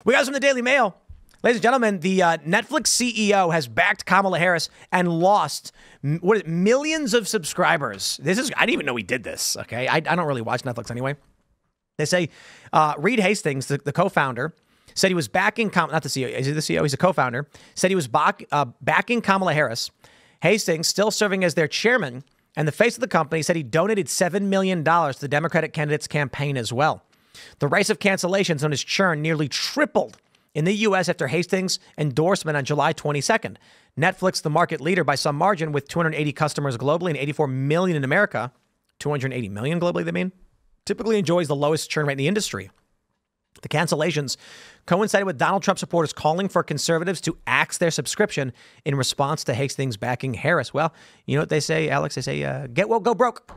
We got this from the Daily Mail. Ladies and gentlemen, the Netflix CEO has backed Kamala Harris and lost millions of subscribers. I didn't even know he did this, okay? I don't really watch Netflix anyway. They say Reed Hastings, the co-founder, said he was backing, not the CEO, is he the CEO? He's a co-founder, said he was backing Kamala Harris. Hastings, still serving as their chairman and the face of the company, said he donated $7 million to the Democratic candidate's campaign as well. The race of cancellations, known as churn, nearly tripled in the U.S. after Hastings' endorsement on July 22nd. Netflix, the market leader by some margin, with 280 customers globally and 84 million in America, 280 million globally, they mean, typically enjoys the lowest churn rate in the industry. The cancellations coincided with Donald Trump supporters calling for conservatives to axe their subscription in response to Hastings backing Harris. Well, you know what they say, Alex? They say, get woke, go broke.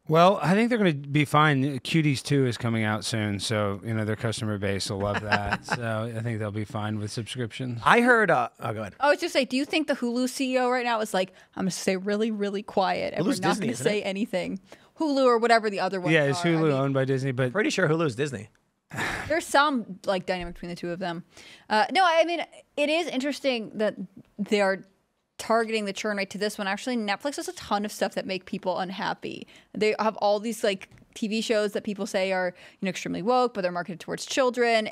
Well, I think they're going to be fine. Cuties 2 is coming out soon, so their customer base will love that. So I think they'll be fine with subscriptions. I heard. Go ahead. I was just say, do you think the Hulu CEO right now is like, I'm going to stay really, really quiet, and Hulu's we're not going to say anything? Hulu or whatever the other one. Yeah, is Hulu owned by Disney? But pretty sure Hulu's Disney. There's some dynamic between the two of them. No, I mean it is interesting that they are targeting the churn rate to this one. Actually, Netflix has a ton of stuff that make people unhappy. They have all these TV shows that people say are extremely woke, but they're marketed towards children.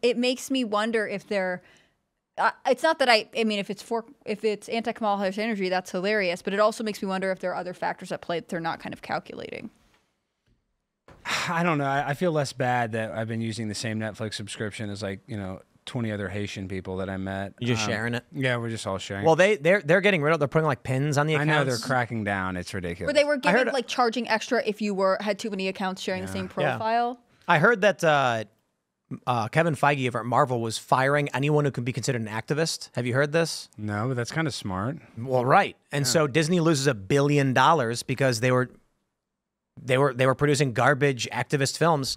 It makes me wonder if they're. It's not that I mean if it's anti-Kamala Harris energy, that's hilarious. But it also makes me wonder if there are other factors at play that they're not kind of calculating. I don't know. I feel less bad that I've been using the same Netflix subscription as 20 other Haitian people that I met. You're just sharing it? Yeah, we're just all sharing. Well, they're getting rid of. They're putting pins on the accounts. I know they're cracking down. It's ridiculous. Where they were giving charging extra if you had too many accounts sharing the same profile. Yeah. I heard that Kevin Feige over at Marvel was firing anyone who could be considered an activist. Have you heard this? No, but that's kind of smart. Well, right. And so Disney loses $1 billion because they were producing garbage activist films.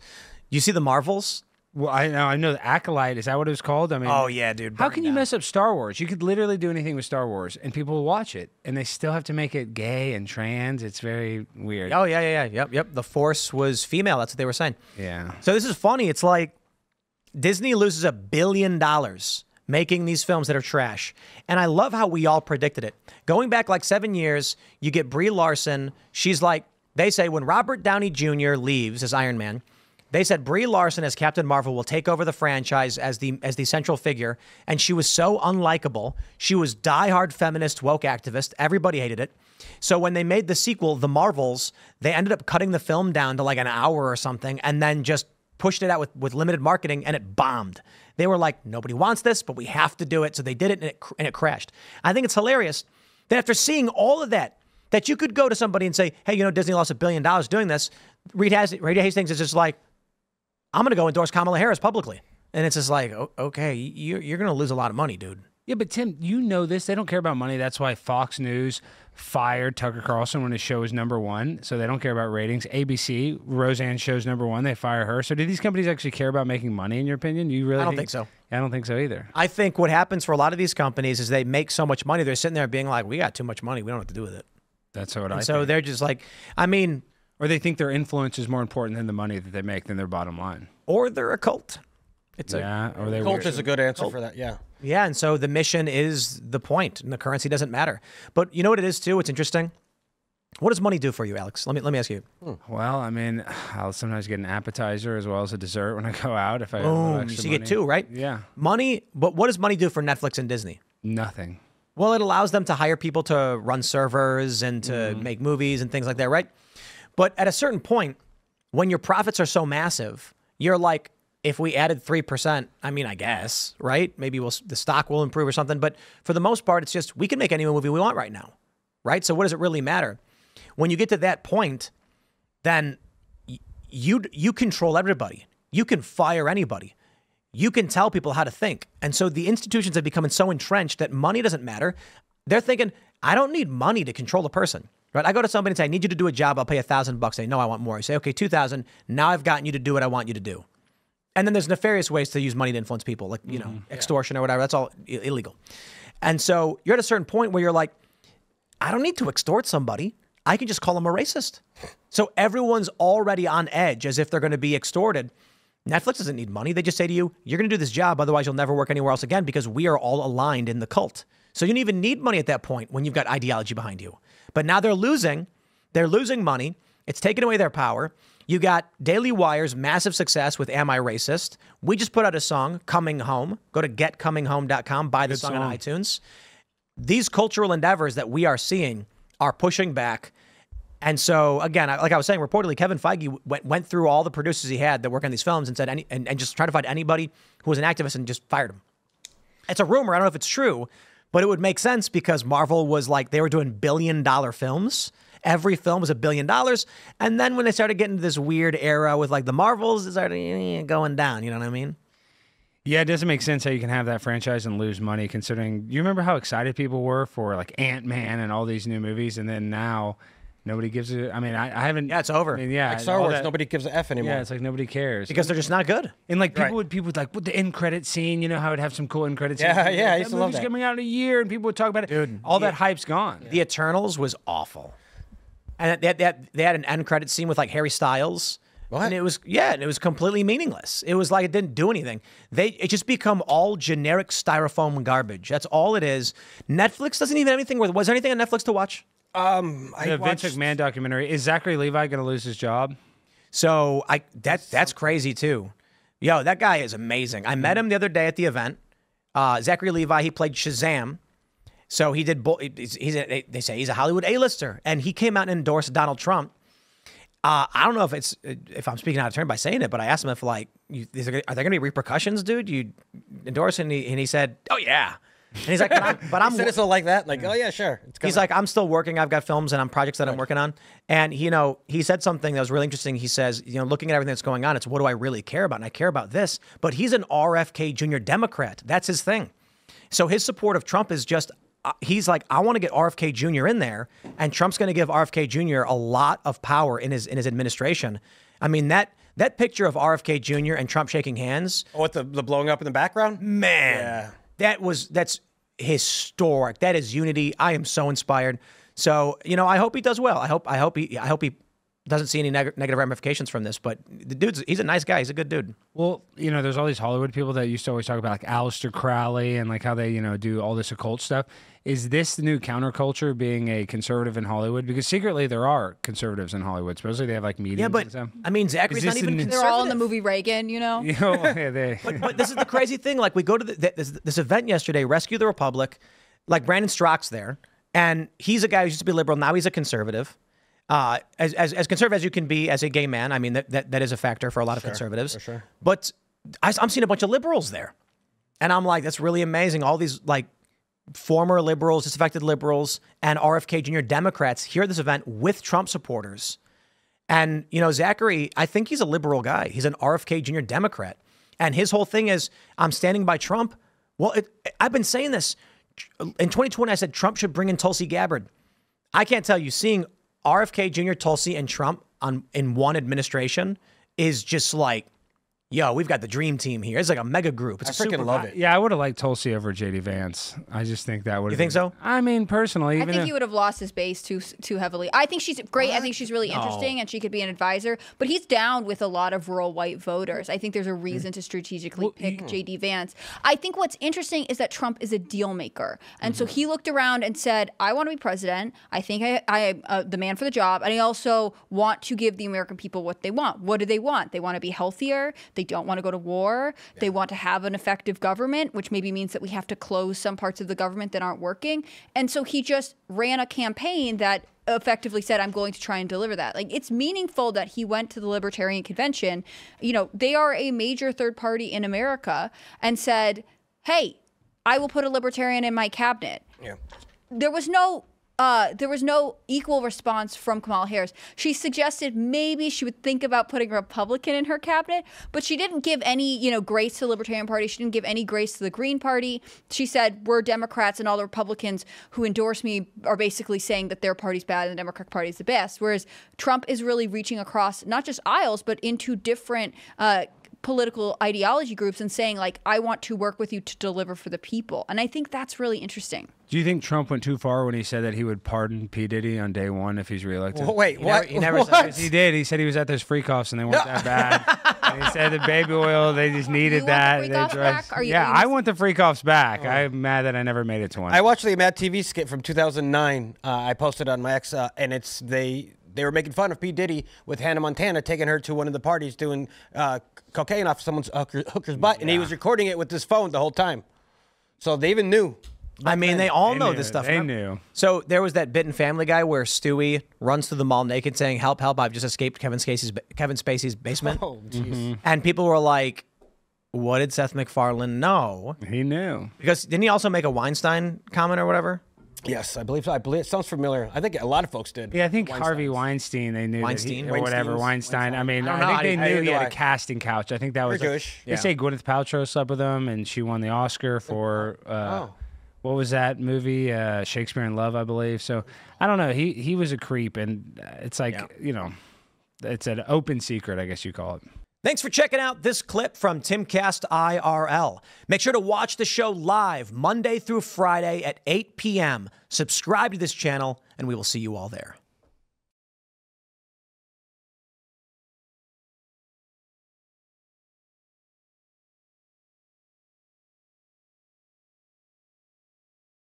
You see the Marvels? Well, I know the Acolyte. Is that what it was called? I mean, oh yeah, dude. How can you mess up Star Wars? You could literally do anything with Star Wars, and people will watch it, and they still have to make it gay and trans. It's very weird. Oh yeah. Yep. The Force was female. That's what they were saying. Yeah. So this is funny. It's like Disney loses $1 billion making these films that are trash, and I love how we all predicted it. Going back 7 years, you get Brie Larson. She's like. They say when Robert Downey Jr. leaves as Iron Man, they said Brie Larson as Captain Marvel will take over the franchise as the central figure. And she was so unlikable. She was diehard feminist, woke activist. Everybody hated it. So when they made the sequel, The Marvels, they ended up cutting the film down to an hour or something and then just pushed it out with limited marketing, and it bombed. They were like, nobody wants this, but we have to do it. So they did it, and it crashed. I think it's hilarious that after seeing all of that you could go to somebody and say, hey, Disney lost $1 billion doing this. Reed Hastings is just like, I'm going to go endorse Kamala Harris publicly. And it's just like, okay, you're going to lose a lot of money, dude. Yeah, but Tim, you know this. They don't care about money. That's why Fox News fired Tucker Carlson when his show was #1. So they don't care about ratings. ABC, Roseanne's show's #1. They fire her. So do these companies actually care about making money, in your opinion? I don't think so. I don't think so either. I think what happens for a lot of these companies is they make so much money. They're sitting there being like, we got too much money. We don't know what to do with it. That's what I think. So they're just like, or they think their influence is more important than the money that they make than their bottom line. Or they're a cult. Cult is a good answer for that, yeah. Yeah, and so the mission is the point, and the currency doesn't matter. But you know what it is, too? It's interesting. What does money do for you, Alex? Let me ask you. Well, I'll sometimes get an appetizer as well as a dessert when I go out. If I Boom, you get 2, right? Yeah. Money, but what does money do for Netflix and Disney? Nothing. Well, it allows them to hire people to run servers and to make movies and things like that, right? But at a certain point, when your profits are so massive, you're like, if we added 3%, I guess, right? Maybe the stock will improve or something. But for the most part, it's just we can make any movie we want right now, right? So what does it really matter? When you get to that point, then you control everybody. You can fire anybody. You can tell people how to think. And so the institutions have become so entrenched that money doesn't matter. They're thinking, I don't need money to control a person, right? I go to somebody and say, I need you to do a job. I'll pay $1,000. They know I want more. I say, okay, 2,000. Now I've gotten you to do what I want you to do. And then there's nefarious ways to use money to influence people, like, extortion or whatever. That's all illegal. And so you're at a certain point where you're like, I don't need to extort somebody. I can just call them a racist. So everyone's already on edge as if they're going to be extorted. Netflix doesn't need money. They just say to you, you're going to do this job, otherwise you'll never work anywhere else again because we are all aligned in the cult. So you don't even need money at that point when you've got ideology behind you. But now they're losing money. It's taken away their power. You got Daily Wire's massive success with Am I Racist? We just put out a song, Coming Home. Go to getcominghome.com, buy the song on iTunes. These cultural endeavors that we are seeing are pushing back. And so, again, like I was saying, reportedly, Kevin Feige went through all the producers he had that work on these films and said, and just tried to find anybody who was an activist and just fired him. It's a rumor. I don't know if it's true, but it would make sense because Marvel was like, they were doing billion-dollar films. Every film was $1 billion. And then when they started getting to this weird era with like the Marvels, it started going down. You know what I mean? Yeah, it doesn't make sense how you can have that franchise and lose money considering, you remember how excited people were for like Ant-Man and all these new movies, and then now nobody gives a, I mean, I haven't. Yeah, it's over. I mean, yeah. Like Star Wars, nobody gives a F anymore. Yeah, it's like nobody cares. Because they're just not good. And like people would like, with the end credit scene, you know how it'd have some cool end credit scene? Yeah, yeah, I that used to love movie's that. coming out in a year and people would talk about it. Dude, all that hype's gone. The Eternals was awful. And they had an end credit scene with like Harry Styles. What? And it was completely meaningless. It was like it didn't do anything. It just become all generic styrofoam garbage. That's all it is. Netflix doesn't even have anything. Was there anything on Netflix to watch? The Vince McMahon documentary. Is Zachary Levi going to lose his job? So that's crazy too. Yo, that guy is amazing. I met him the other day at the event. Zachary Levi, he played Shazam. So he did. They say he's a Hollywood A-lister, and he came out and endorsed Donald Trump. I don't know if I'm speaking out of turn by saying it, but I asked him if like, are there going to be repercussions, dude? You endorse, and he said, "Oh yeah." And he's like, "I'm." He said it's all like that. Like, oh yeah, sure. He's like, "I'm still working. I've got films and projects that I'm working on." And he said something that was really interesting. He says, looking at everything that's going on, it's what do I really care about? And I care about this. But he's an RFK Jr. Democrat. That's his thing. So his support of Trump is just. He's like, I want to get RFK Jr. in there, and Trump's going to give RFK Jr. a lot of power in his administration. I mean, that picture of RFK Jr. and Trump shaking hands. Oh, with the blowing up in the background? Man, that's historic. That is unity. I am so inspired. So, I hope he does well. I hope he doesn't see any negative ramifications from this, but he's a nice guy. He's a good dude. Well, there's all these Hollywood people that used to always talk about like Aleister Crowley and like how they, do all this occult stuff. Is this the new counterculture, being a conservative in Hollywood? Because secretly there are conservatives in Hollywood. Supposedly they have like meetings. Yeah, but and stuff. I mean, Zachary's not even conservative. They're all in the movie Reagan, Yeah, But this is the crazy thing. Like we go to this event yesterday, Rescue the Republic. Like Brandon Strock's there, and he's a guy who used to be liberal. Now he's a conservative. As conservative as you can be as a gay man. I mean, that is a factor for a lot of conservatives. For sure. But I'm seeing a bunch of liberals there. And I'm like, that's really amazing. All these like former liberals, disaffected liberals, and RFK Jr. Democrats here at this event with Trump supporters. And, Zachary, I think he's a liberal guy. He's an RFK Jr. Democrat. And his whole thing is, I'm standing by Trump. Well, I've been saying this. In 2020, I said Trump should bring in Tulsi Gabbard. I can't tell you, seeing RFK Jr., Tulsi, and Trump in one administration is just like, yo, we've got the dream team here. It's like a mega group. It's I freaking love it. Yeah, I would have liked Tulsi over JD Vance. I just think that would. You think so? I mean, personally, I think he would have lost his base too heavily. I think she's great. I think she's really interesting, and she could be an advisor. But he's down with a lot of rural white voters. I think there's a reason to strategically pick JD Vance. I think what's interesting is that Trump is a deal maker, and so he looked around and said, "I want to be president. I think I am the man for the job, and I also want to give the American people what they want. What do they want? They want to be healthier. They don't want to go to war. Yeah. They want to have an effective government, which maybe means that we have to close some parts of the government that aren't working." And so he just ran a campaign that effectively said, I'm going to try and deliver that. Like, it's meaningful that he went to the Libertarian Convention. They are a major third party in America, and said, hey, I will put a libertarian in my cabinet. Yeah. There was no equal response from Kamala Harris. She suggested maybe she would think about putting a Republican in her cabinet, but she didn't give any, grace to the Libertarian Party. She didn't give any grace to the Green Party. She said, we're Democrats, and all the Republicans who endorse me are basically saying that their party's bad and the Democratic Party is the best. Whereas Trump is really reaching across not just aisles, but into different political ideology groups and saying, like, I want to work with you to deliver for the people. And I think that's really interesting. Do you think Trump went too far when he said that he would pardon P. Diddy on day one if he's reelected? Well, wait, what? He never what? said Yes, he did. He said he was at those freak offs and they weren't that bad. And he said the baby oil, they just needed want the that. freak They offs dressed- back? Are you- yeah, are you- I want the freak offs back. I'm mad that I never made it to one. I watched the Mad TV skit from 2009. I posted on my ex, and it's they were making fun of P. Diddy with Hannah Montana taking her to one of the parties doing cocaine off someone's hooker's butt, and he was recording it with his phone the whole time. So they even knew. I mean, they all know knew. this stuff. They remember? knew. So there was that bit in Family Guy where Stewie runs through the mall naked saying, help, help, I've just escaped Kevin Spacey's basement. Oh, jeez. And people were like, what did Seth MacFarlane know? He knew. Because didn't he also make a Weinstein comment or whatever? Yes, I believe so. I believe it sounds familiar. I think a lot of folks did. Yeah, I think Harvey Weinstein, they knew. Weinstein? That he, or whatever, Weinstein. Weinstein. I mean, I don't know. I think they I knew didn't he had know. a casting couch. I think that was. You're like- Jewish. They Yeah. say Gwyneth Paltrow slept with him and she won the Oscar for. What was that movie? Shakespeare in Love, I believe. So I don't know. He was a creep, and it's like it's an open secret, I guess you call it. Thanks for checking out this clip from Timcast IRL. Make sure to watch the show live Monday through Friday at 8 p.m. Subscribe to this channel, and we will see you all there.